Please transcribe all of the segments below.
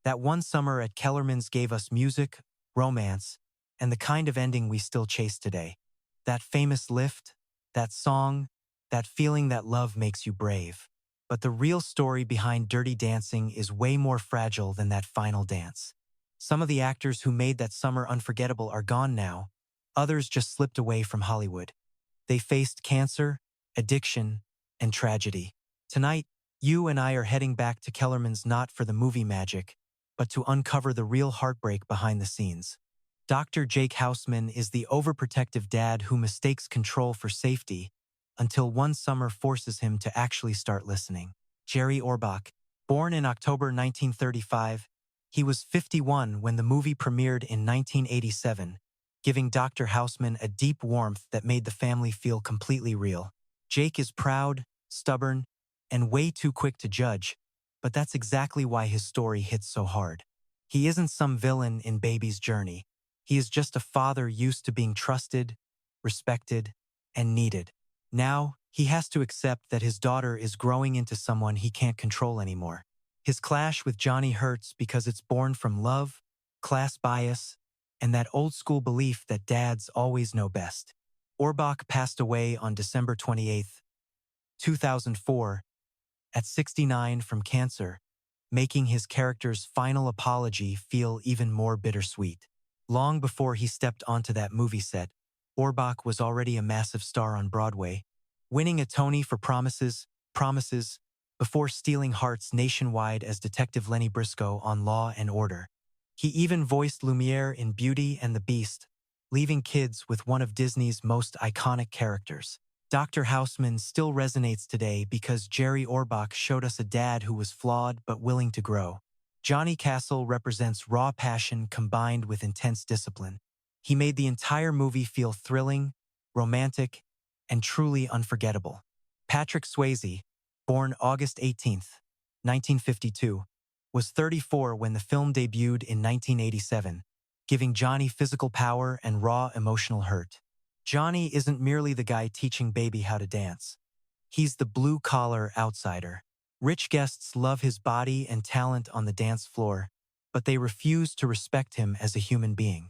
That one summer at Kellerman's gave us music, romance, and the kind of ending we still chase today. That famous lift, that song, that feeling that love makes you brave. But the real story behind Dirty Dancing is way more fragile than that final dance. Some of the actors who made that summer unforgettable are gone now. Others just slipped away from Hollywood. They faced cancer, addiction, and tragedy. Tonight, you and I are heading back to Kellerman's not for the movie magic, but to uncover the real heartbreak behind the scenes. Dr. Jake Houseman is the overprotective dad who mistakes control for safety until one summer forces him to actually start listening. Jerry Orbach, born in October 1935, he was 51 when the movie premiered in 1987, giving Dr. Houseman a deep warmth that made the family feel completely real. Jake is proud, stubborn, and way too quick to judge, but that's exactly why his story hits so hard. He isn't some villain in Baby's journey. He is just a father used to being trusted, respected, and needed. Now, he has to accept that his daughter is growing into someone he can't control anymore. His clash with Johnny hurts because it's born from love, class bias, and that old-school belief that dads always know best. Orbach passed away on December 28, 2004, at 69 from cancer, making his character's final apology feel even more bittersweet. Long before he stepped onto that movie set, Orbach was already a massive star on Broadway, winning a Tony for Promises, before stealing hearts nationwide as Detective Lenny Briscoe on Law and Order. He even voiced Lumiere in Beauty and the Beast, leaving kids with one of Disney's most iconic characters. Dr. Houseman still resonates today because Jerry Orbach showed us a dad who was flawed but willing to grow. Johnny Castle represents raw passion combined with intense discipline. He made the entire movie feel thrilling, romantic, and truly unforgettable. Patrick Swayze, born August 18, 1952, was 34 when the film debuted in 1987, giving Johnny physical power and raw emotional hurt. Johnny isn't merely the guy teaching Baby how to dance. He's the blue-collar outsider. Rich guests love his body and talent on the dance floor, but they refuse to respect him as a human being.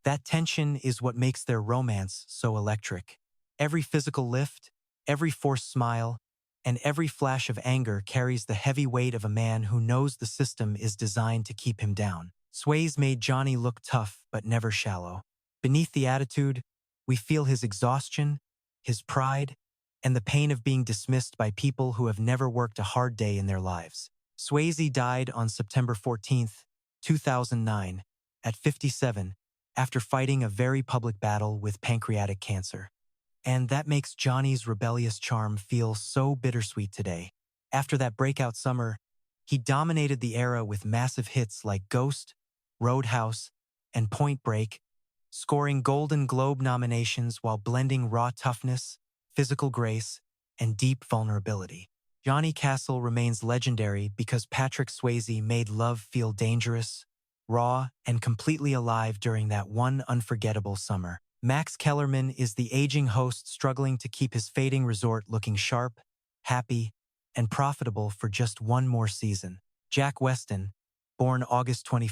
That tension is what makes their romance so electric. Every physical lift, every forced smile, and every flash of anger carries the heavy weight of a man who knows the system is designed to keep him down. Swayze made Johnny look tough but never shallow. Beneath the attitude, we feel his exhaustion, his pride, and the pain of being dismissed by people who have never worked a hard day in their lives. Swayze died on September 14, 2009, at 57, after fighting a very public battle with pancreatic cancer. And that makes Johnny's rebellious charm feel so bittersweet today. After that breakout summer, he dominated the era with massive hits like Ghost, Roadhouse, and Point Break, scoring Golden Globe nominations while blending raw toughness, physical grace, and deep vulnerability. Johnny Castle remains legendary because Patrick Swayze made love feel dangerous, raw, and completely alive during that one unforgettable summer. Max Kellerman is the aging host struggling to keep his fading resort looking sharp, happy, and profitable for just one more season. Jack Weston, born August 21,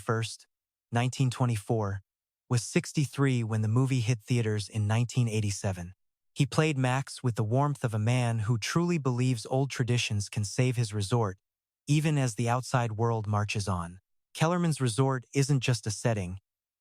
1924, was 63 when the movie hit theaters in 1987. He played Max with the warmth of a man who truly believes old traditions can save his resort, even as the outside world marches on. Kellerman's resort isn't just a setting,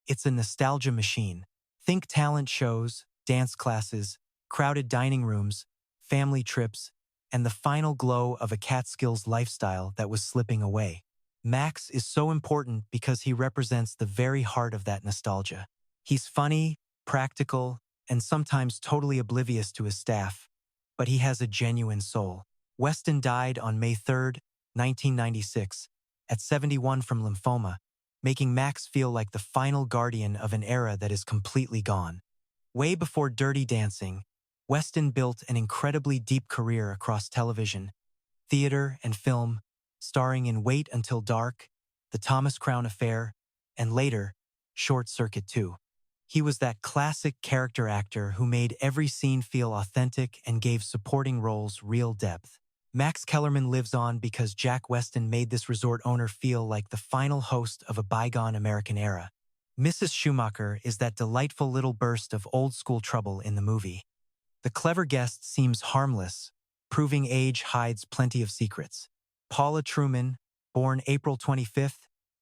it's a nostalgia machine. Think talent shows, dance classes, crowded dining rooms, family trips, and the final glow of a Catskills lifestyle that was slipping away. Max is so important because he represents the very heart of that nostalgia. He's funny, practical, and sometimes totally oblivious to his staff, but he has a genuine soul. Weston died on May 3, 1996, at 71 from lymphoma, making Max feel like the final guardian of an era that is completely gone. Way before Dirty Dancing, Weston built an incredibly deep career across television, theater, and film, starring in Wait Until Dark, The Thomas Crown Affair, and later, Short Circuit 2. He was that classic character actor who made every scene feel authentic and gave supporting roles real depth. Max Kellerman lives on because Jack Weston made this resort owner feel like the final host of a bygone American era. Mrs. Schumacher is that delightful little burst of old-school trouble in the movie. The clever guest seems harmless, proving age hides plenty of secrets. Paula Truman, born April 25,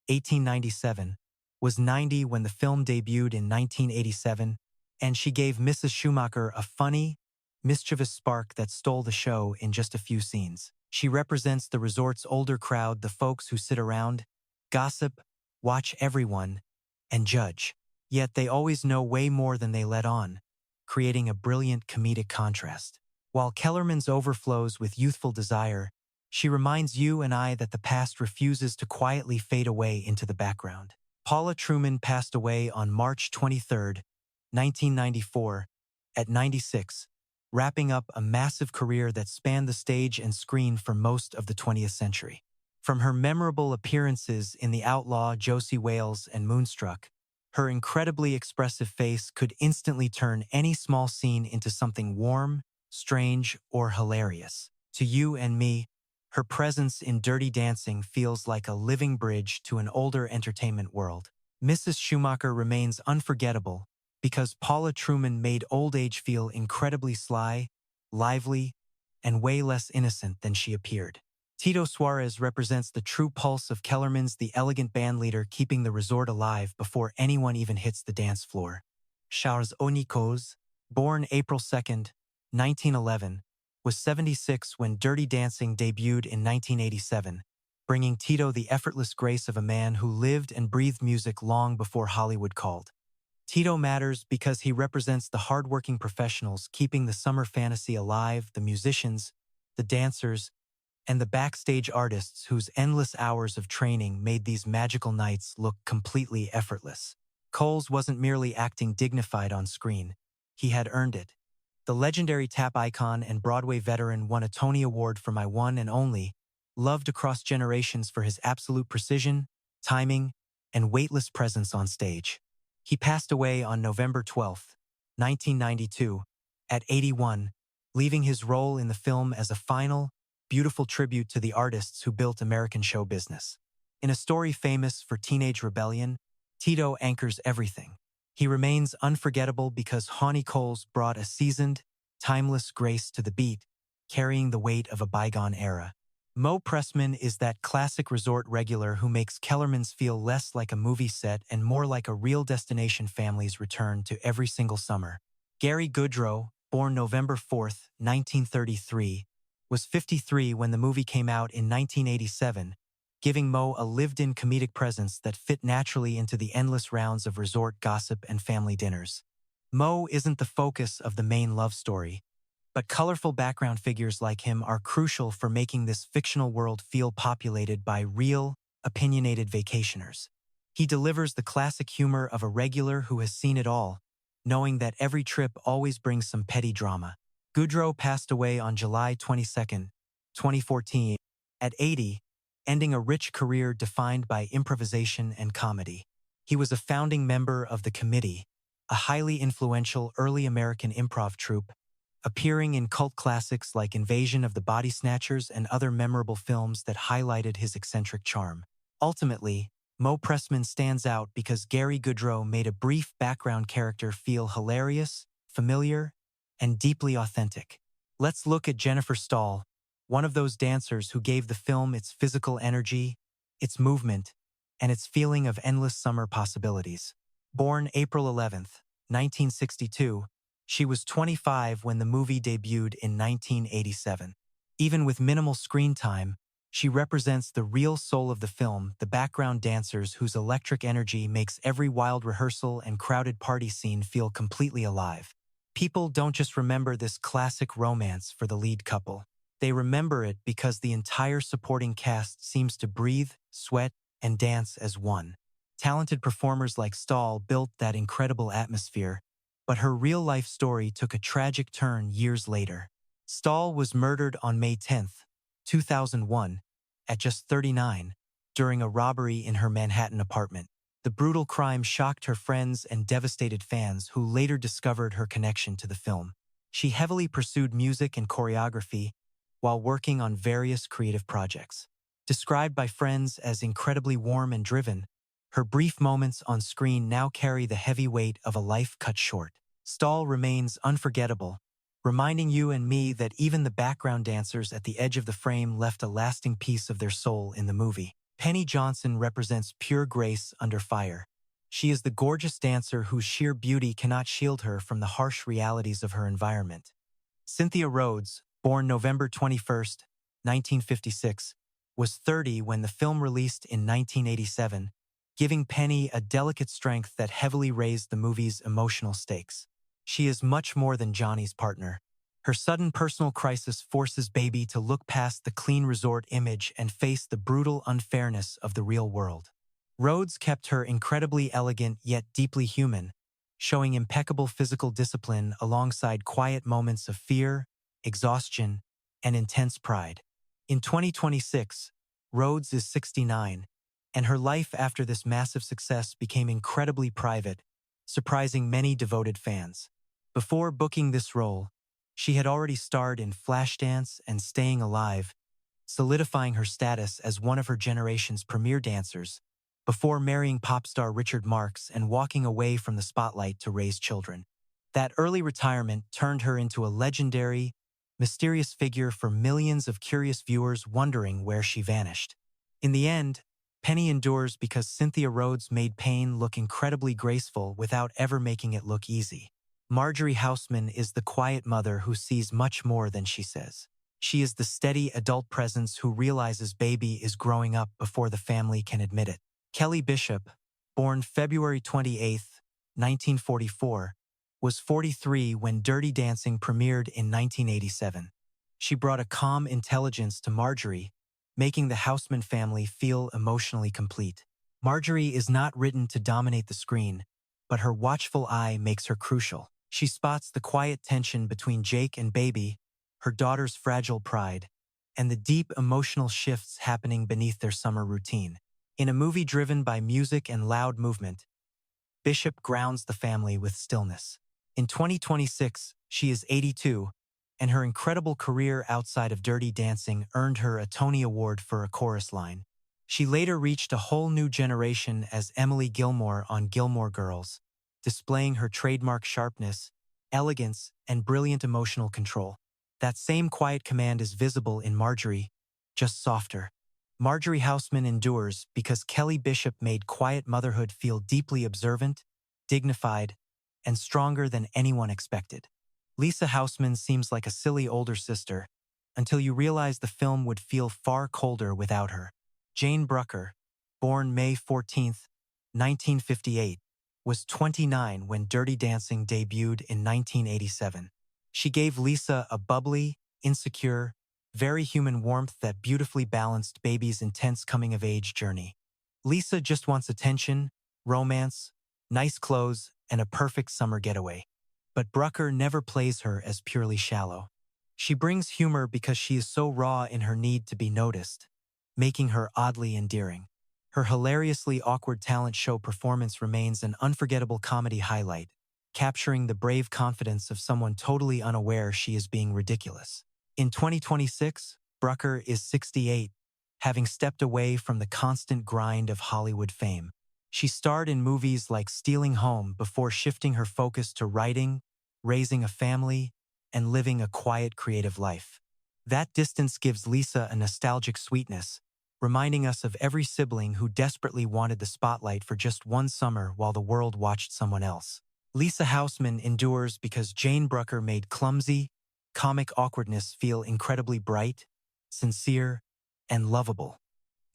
1897, was 90 when the film debuted in 1987, and she gave Mrs. Schumacher a funny, mischievous spark that stole the show in just a few scenes. She represents the resort's older crowd, the folks who sit around, gossip, watch everyone, and judge. Yet they always know way more than they let on, creating a brilliant comedic contrast. While Kellerman's overflows with youthful desire, she reminds you and I that the past refuses to quietly fade away into the background. Paula Truman passed away on March 23, 1994, at 96, wrapping up a massive career that spanned the stage and screen for most of the 20th century. From her memorable appearances in The Outlaw, Josie Wales, and Moonstruck, her incredibly expressive face could instantly turn any small scene into something warm, strange, or hilarious. To you and me, her presence in Dirty Dancing feels like a living bridge to an older entertainment world. Mrs. Schumacher remains unforgettable because Paula Truman made old age feel incredibly sly, lively, and way less innocent than she appeared. Tito Suarez represents the true pulse of Kellerman's the elegant bandleader, keeping the resort alive before anyone even hits the dance floor. Charles Onikos, born April 2, 1911, was 76 when Dirty Dancing debuted in 1987, bringing Tito the effortless grace of a man who lived and breathed music long before Hollywood called. Tito matters because he represents the hardworking professionals keeping the summer fantasy alive, the musicians, the dancers, and the backstage artists whose endless hours of training made these magical nights look completely effortless. Coles wasn't merely acting dignified on screen, he had earned it. The legendary tap icon and Broadway veteran won a Tony Award for My One and Only, loved across generations for his absolute precision, timing, and weightless presence on stage. He passed away on November 12, 1992, at 81, leaving his role in the film as a final, beautiful tribute to the artists who built American show business. In a story famous for teenage rebellion, Tito anchors everything. He remains unforgettable because Honey Coles brought a seasoned, timeless grace to the beat, carrying the weight of a bygone era. Mo Pressman is that classic resort regular who makes Kellerman's feel less like a movie set and more like a real destination families return to every single summer. Gary Goodrow, born November 4, 1933, was 53 when the movie came out in 1987, giving Mo a lived-in comedic presence that fit naturally into the endless rounds of resort gossip and family dinners. Mo isn't the focus of the main love story, but colorful background figures like him are crucial for making this fictional world feel populated by real, opinionated vacationers. He delivers the classic humor of a regular who has seen it all, knowing that every trip always brings some petty drama. Goodrow passed away on July 22, 2014, at 80, ending a rich career defined by improvisation and comedy. He was a founding member of The Committee, a highly influential early American improv troupe, appearing in cult classics like Invasion of the Body Snatchers and other memorable films that highlighted his eccentric charm. Ultimately, Mo Pressman stands out because Gary Goodrow made a brief background character feel hilarious, familiar, and deeply authentic. Let's look at Jennifer Stahl, one of those dancers who gave the film its physical energy, its movement, and its feeling of endless summer possibilities. Born April 11, 1962, she was 25 when the movie debuted in 1987. Even with minimal screen time, she represents the real soul of the film, the background dancers whose electric energy makes every wild rehearsal and crowded party scene feel completely alive. People don't just remember this classic romance for the lead couple. They remember it because the entire supporting cast seems to breathe, sweat, and dance as one. Talented performers like Stahl built that incredible atmosphere, but her real-life story took a tragic turn years later. Stahl was murdered on May 10, 2001, at just 39, during a robbery in her Manhattan apartment. The brutal crime shocked her friends and devastated fans who later discovered her connection to the film. She heavily pursued music and choreography, while working on various creative projects. Described by friends as incredibly warm and driven, her brief moments on screen now carry the heavy weight of a life cut short. Stahl remains unforgettable, reminding you and me that even the background dancers at the edge of the frame left a lasting piece of their soul in the movie. Penny Johnson represents pure grace under fire. She is the gorgeous dancer whose sheer beauty cannot shield her from the harsh realities of her environment. Cynthia Rhodes, born November 21, 1956, was 30 when the film released in 1987, giving Penny a delicate strength that heavily raised the movie's emotional stakes. She is much more than Johnny's partner. Her sudden personal crisis forces Baby to look past the clean resort image and face the brutal unfairness of the real world. Rhodes kept her incredibly elegant yet deeply human, showing impeccable physical discipline alongside quiet moments of fear, exhaustion, and intense pride. In 2026, Rhodes is 69, and her life after this massive success became incredibly private, surprising many devoted fans. Before booking this role, she had already starred in Flashdance and Staying Alive, solidifying her status as one of her generation's premier dancers, before marrying pop star Richard Marx and walking away from the spotlight to raise children. That early retirement turned her into a legendary, mysterious figure for millions of curious viewers wondering where she vanished. In the end, Penny endures because Cynthia Rhodes made pain look incredibly graceful without ever making it look easy. Marjorie Houseman is the quiet mother who sees much more than she says. She is the steady adult presence who realizes Baby is growing up before the family can admit it. Kelly Bishop, born February 28, 1944, was 43 when Dirty Dancing premiered in 1987. She brought a calm intelligence to Marjorie, making the Houseman family feel emotionally complete. Marjorie is not written to dominate the screen, but her watchful eye makes her crucial. She spots the quiet tension between Jake and Baby, her daughter's fragile pride, and the deep emotional shifts happening beneath their summer routine. In a movie driven by music and loud movement, Bishop grounds the family with stillness. In 2026, she is 82, and her incredible career outside of Dirty Dancing earned her a Tony Award for a chorus line. She later reached a whole new generation as Emily Gilmore on Gilmore Girls, displaying her trademark sharpness, elegance, and brilliant emotional control. That same quiet command is visible in Marjorie, just softer. Marjorie Houseman endures because Kelly Bishop made quiet motherhood feel deeply observant, dignified, and stronger than anyone expected. Lisa Houseman seems like a silly older sister, until you realize the film would feel far colder without her. Jane Brucker, born May 14, 1958, was 29 when Dirty Dancing debuted in 1987. She gave Lisa a bubbly, insecure, very human warmth that beautifully balanced Baby's intense coming-of-age journey. Lisa just wants attention, romance, nice clothes, and a perfect summer getaway. But Brucker never plays her as purely shallow. She brings humor because she is so raw in her need to be noticed, making her oddly endearing. Her hilariously awkward talent show performance remains an unforgettable comedy highlight, capturing the brave confidence of someone totally unaware she is being ridiculous. In 2026, Brucker is 68, having stepped away from the constant grind of Hollywood fame. She starred in movies like Stealing Home before shifting her focus to writing, raising a family, and living a quiet, creative life. That distance gives Lisa a nostalgic sweetness, reminding us of every sibling who desperately wanted the spotlight for just one summer while the world watched someone else. Lisa Houseman endures because Jane Brucker made clumsy, comic awkwardness feel incredibly bright, sincere, and lovable.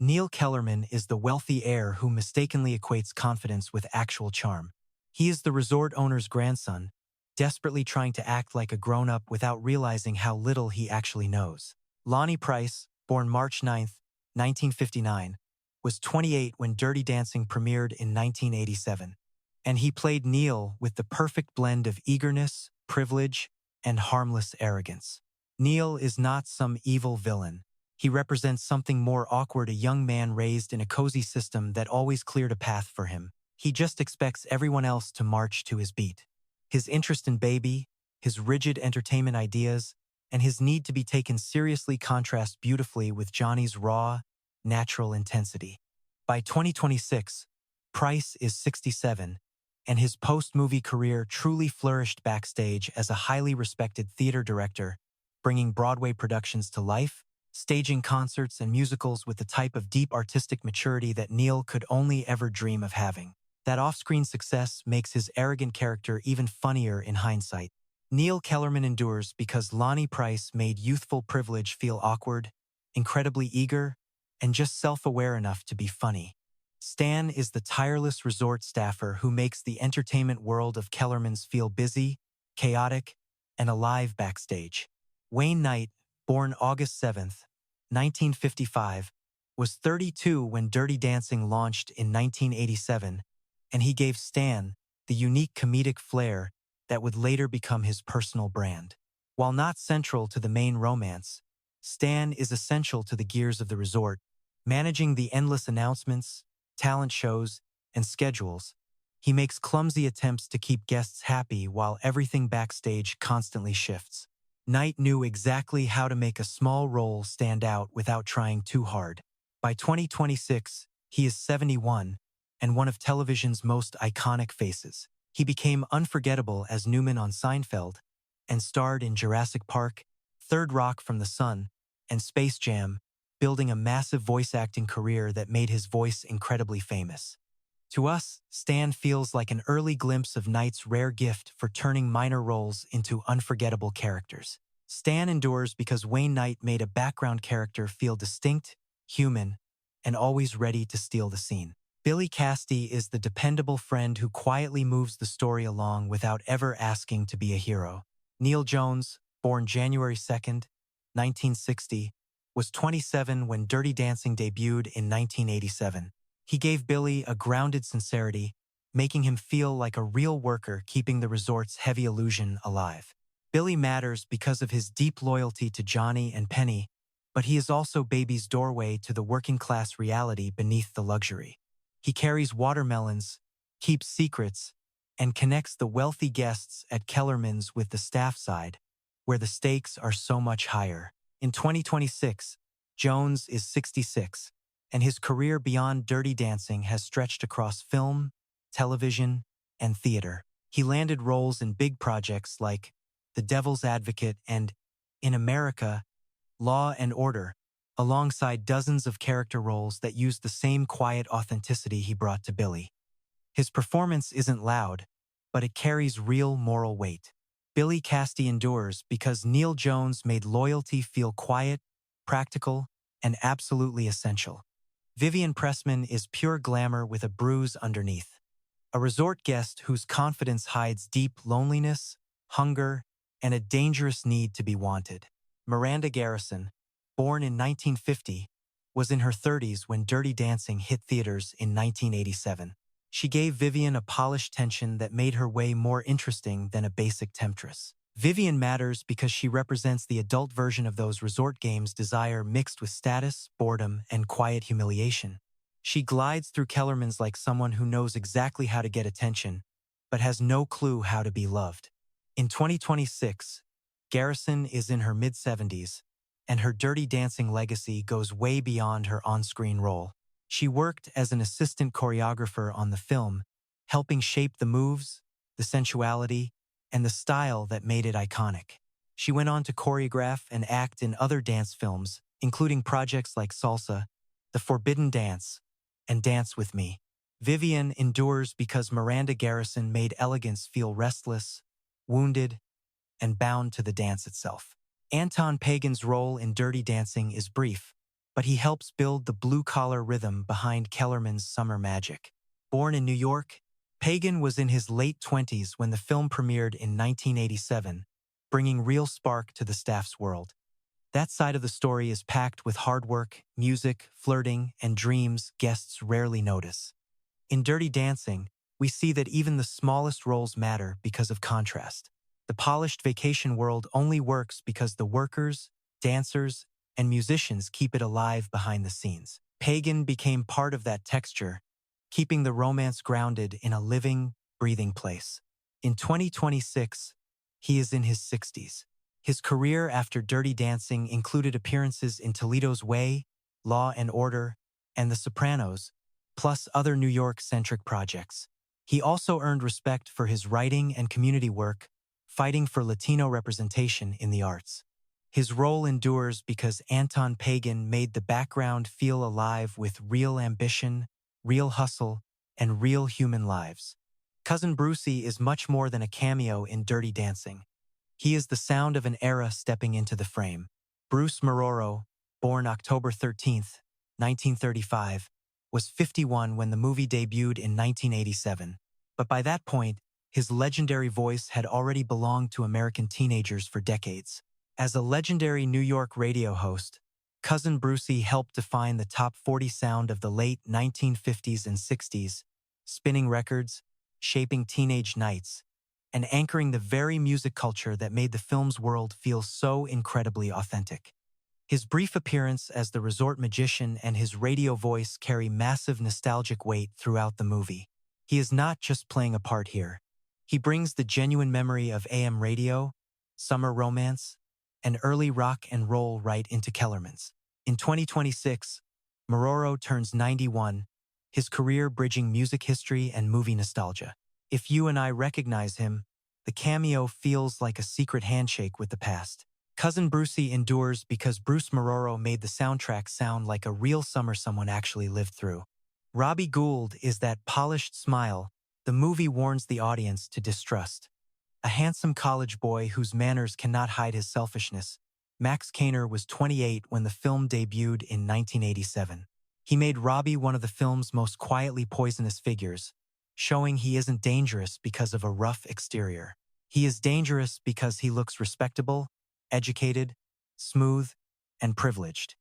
Neil Kellerman is the wealthy heir who mistakenly equates confidence with actual charm. He is the resort owner's grandson, desperately trying to act like a grown-up without realizing how little he actually knows. Lonnie Price, born March 9, 1959, was 28 when Dirty Dancing premiered in 1987, and he played Neil with the perfect blend of eagerness, privilege, and harmless arrogance. Neil is not some evil villain. He represents something more awkward, a young man raised in a cozy system that always cleared a path for him. He just expects everyone else to march to his beat. His interest in Baby, his rigid entertainment ideas, and his need to be taken seriously contrasts beautifully with Johnny's raw, natural intensity. By 2026, Price is 67, and his post-movie career truly flourished backstage as a highly respected theater director, bringing Broadway productions to life, staging concerts and musicals with the type of deep artistic maturity that Neil could only ever dream of having. That off-screen success makes his arrogant character even funnier in hindsight. Neil Kellerman endures because Lonnie Price made youthful privilege feel awkward, incredibly eager, and just self-aware enough to be funny. Stan is the tireless resort staffer who makes the entertainment world of Kellerman's feel busy, chaotic, and alive backstage. Wayne Knight, born August 7th, 1955, was 32 when Dirty Dancing launched in 1987, and he gave Stan the unique comedic flair that would later become his personal brand. While not central to the main romance, Stan is essential to the gears of the resort, managing the endless announcements, talent shows, and schedules. He makes clumsy attempts to keep guests happy while everything backstage constantly shifts. Knight knew exactly how to make a small role stand out without trying too hard. By 2026, he is 71 and one of television's most iconic faces. He became unforgettable as Newman on Seinfeld and starred in Jurassic Park, Third Rock from the Sun, and Space Jam, building a massive voice acting career that made his voice incredibly famous. To us, Stan feels like an early glimpse of Knight's rare gift for turning minor roles into unforgettable characters. Stan endures because Wayne Knight made a background character feel distinct, human, and always ready to steal the scene. Billy Cassidy is the dependable friend who quietly moves the story along without ever asking to be a hero. Neil Jones, born January 2nd, 1960, was 27 when Dirty Dancing debuted in 1987. He gave Billy a grounded sincerity, making him feel like a real worker keeping the resort's heavy illusion alive. Billy matters because of his deep loyalty to Johnny and Penny, but he is also Baby's doorway to the working-class reality beneath the luxury. He carries watermelons, keeps secrets, and connects the wealthy guests at Kellerman's with the staff side, where the stakes are so much higher. In 2026, Jones is 66, and his career beyond Dirty Dancing has stretched across film, television, and theater. He landed roles in big projects like The Devil's Advocate and, in America, Law and Order, alongside dozens of character roles that used the same quiet authenticity he brought to Billy. His performance isn't loud, but it carries real moral weight. Billy Cassidy endures because Neil Jones made loyalty feel quiet, practical, and absolutely essential. Vivian Pressman is pure glamour with a bruise underneath. A resort guest whose confidence hides deep loneliness, hunger, and a dangerous need to be wanted. Miranda Garrison, born in 1950, was in her 30s when Dirty Dancing hit theaters in 1987. She gave Vivian a polished tension that made her way more interesting than a basic temptress. Vivian matters because she represents the adult version of those resort games' desire mixed with status, boredom, and quiet humiliation. She glides through Kellerman's like someone who knows exactly how to get attention, but has no clue how to be loved. In 2026, Garrison is in her mid-70s, and her Dirty Dancing legacy goes way beyond her on-screen role. She worked as an assistant choreographer on the film, helping shape the moves, the sensuality, and the style that made it iconic. She went on to choreograph and act in other dance films, including projects like Salsa, The Forbidden Dance, and Dance with Me. Vivian endures because Miranda Garrison made elegance feel restless, wounded, and bound to the dance itself. Anton Pagan's role in Dirty Dancing is brief, but he helps build the blue-collar rhythm behind Kellerman's summer magic. Born in New York, Pagan was in his late 20s when the film premiered in 1987, bringing real spark to the staff's world. That side of the story is packed with hard work, music, flirting, and dreams guests rarely notice. In Dirty Dancing, we see that even the smallest roles matter because of contrast. The polished vacation world only works because the workers, dancers, and musicians keep it alive behind the scenes. Pagan became part of that texture, keeping the romance grounded in a living, breathing place. In 2026, he is in his 60s. His career after Dirty Dancing included appearances in Toledo's Way, Law and Order, and The Sopranos, plus other New York-centric projects. He also earned respect for his writing and community work, fighting for Latino representation in the arts. His role endures because Anton Pagan made the background feel alive with real ambition, real hustle, and real human lives. Cousin Brucey is much more than a cameo in Dirty Dancing. He is the sound of an era stepping into the frame. Bruce Mororo, born October 13, 1935, was 51 when the movie debuted in 1987. But by that point, his legendary voice had already belonged to American teenagers for decades. As a legendary New York radio host, Cousin Brucey helped define the top 40 sound of the late 1950s and 60s, spinning records, shaping teenage nights, and anchoring the very music culture that made the film's world feel so incredibly authentic. His brief appearance as the resort magician and his radio voice carry massive nostalgic weight throughout the movie. He is not just playing a part here. He brings the genuine memory of AM radio, summer romance, and early rock and roll right into Kellerman's. In 2026, Mororo turns 91, his career bridging music history and movie nostalgia. If you and I recognize him, the cameo feels like a secret handshake with the past. Cousin Brucey endures because Bruce Mororo made the soundtrack sound like a real summer someone actually lived through. Robbie Gould is that polished smile the movie warns the audience to distrust. A handsome college boy whose manners cannot hide his selfishness, Max Kayner was 28 when the film debuted in 1987. He made Robbie one of the film's most quietly poisonous figures, showing he isn't dangerous because of a rough exterior. He is dangerous because he looks respectable, educated, smooth, and privileged,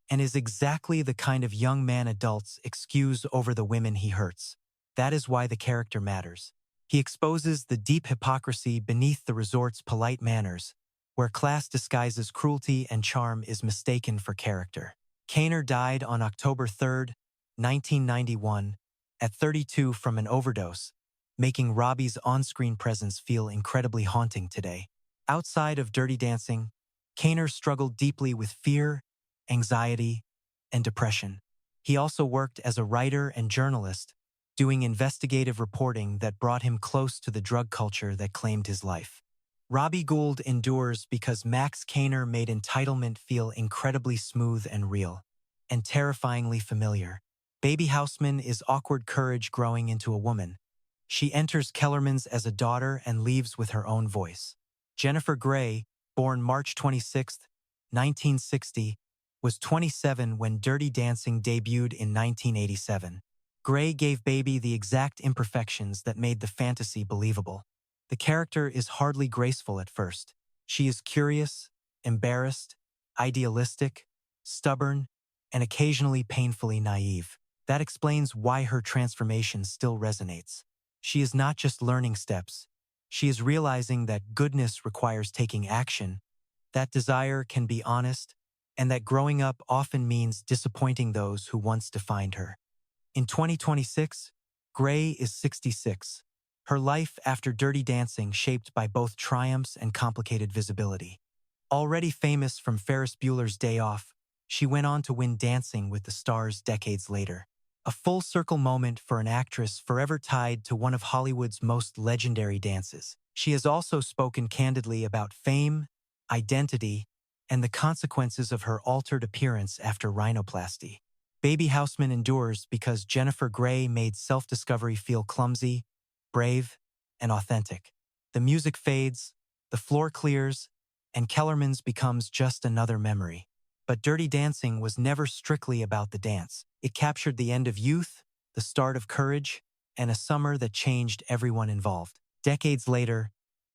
and is exactly the kind of young man adults excuse over the women he hurts. That is why the character matters. He exposes the deep hypocrisy beneath the resort's polite manners, where class disguises cruelty and charm is mistaken for character. Kayner died on October 3, 1991, at 32 from an overdose, making Robbie's on-screen presence feel incredibly haunting today. Outside of Dirty Dancing, Kayner struggled deeply with fear, anxiety, and depression. He also worked as a writer and journalist, doing investigative reporting that brought him close to the drug culture that claimed his life. Robbie Gould endures because Max Kayner made entitlement feel incredibly smooth and real, and terrifyingly familiar. Baby Houseman is awkward courage growing into a woman. She enters Kellerman's as a daughter and leaves with her own voice. Jennifer Grey, born March 26, 1960, was 27 when Dirty Dancing debuted in 1987. Grey gave Baby the exact imperfections that made the fantasy believable. The character is hardly graceful at first. She is curious, embarrassed, idealistic, stubborn, and occasionally painfully naive. That explains why her transformation still resonates. She is not just learning steps. She is realizing that goodness requires taking action, that desire can be honest, and that growing up often means disappointing those who once defined her. In 2026, Grey is 66. Her life after Dirty Dancing shaped by both triumphs and complicated visibility. Already famous from Ferris Bueller's Day Off, she went on to win Dancing with the Stars decades later. A full-circle moment for an actress forever tied to one of Hollywood's most legendary dances. She has also spoken candidly about fame, identity, and the consequences of her altered appearance after rhinoplasty. Baby Houseman endures because Jennifer Grey made self-discovery feel clumsy, brave, and authentic. The music fades, the floor clears, and Kellerman's becomes just another memory. But Dirty Dancing was never strictly about the dance. It captured the end of youth, the start of courage, and a summer that changed everyone involved. Decades later,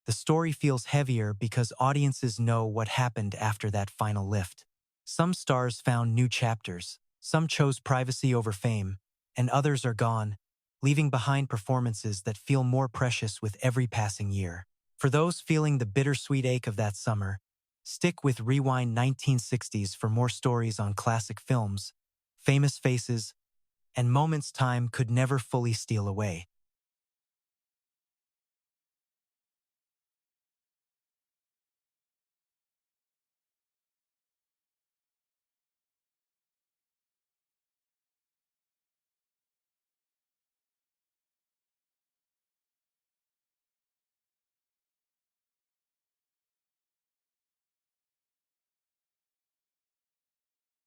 the story feels heavier because audiences know what happened after that final lift. Some stars found new chapters, some chose privacy over fame, and others are gone, leaving behind performances that feel more precious with every passing year. For those feeling the bittersweet ache of that summer, stick with Rewind 1960s for more stories on classic films, famous faces, and moments time could never fully steal away.